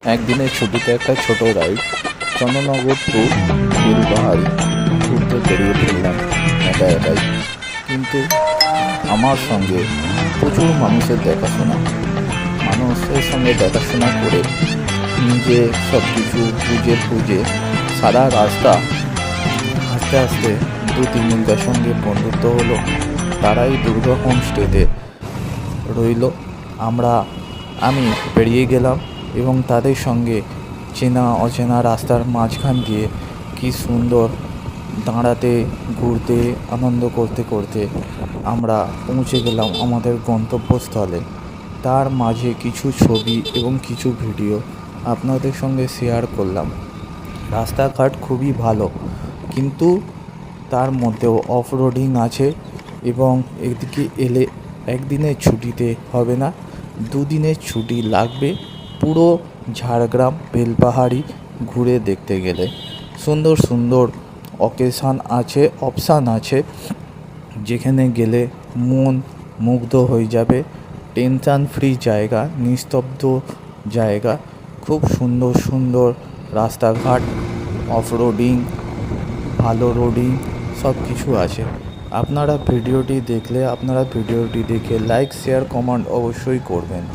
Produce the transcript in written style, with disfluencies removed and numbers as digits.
একদিনের ছুটিতে একটা ছোট রাইড চন্দ্রনগর টু বেলপাহাড়ি ঘুরতে বেরিয়ে পড়লাম একা একাই। কিন্তু আমার সঙ্গে প্রচুর মানুষের দেখাশোনা, মানুষের সঙ্গে দেখাশোনা করে নিজে সব কিছু বুঝে সারা রাস্তা আস্তে আস্তে 2-3 জনকার সঙ্গে বন্ধুত্ব হলো। তারাই দুর্গা হোমস্টেতে রইল। আমি বেরিয়ে গেলাম এবং তাদের সঙ্গে চেনা অচেনা রাস্তার মাঝখান দিয়ে কি সুন্দর দাঁড়াতে, ঘুরতে, আনন্দ করতে করতে আমরা পৌঁছে গেলাম আমাদের গন্তব্যস্থলে। তার মাঝে কিছু ছবি এবং কিছু ভিডিও আপনাদের সঙ্গে শেয়ার করলাম। রাস্তাঘাট খুবই ভালো, কিন্তু তার মধ্যেও অফ রোডিং আছে এবং এদিকে এলে একদিনের ছুটিতে হবে না, 2 দিনের ছুটি লাগবে পুরো ঝাড়গ্রাম বেলপাহাড়ি ঘুরে দেখতে গেলে। সুন্দর সুন্দর অপশান আছে যেখানে গেলে মন মুগ্ধ হয়ে যাবে। টেনশন ফ্রি জায়গা, নিস্তব্ধ জায়গা, খুব সুন্দর সুন্দর রাস্তাঘাট, অফ রোডিং, ভালো রোডিং সব কিছু আছে। আপনারা ভিডিওটি দেখে লাইক, শেয়ার, কমেন্ট অবশ্যই করবেন।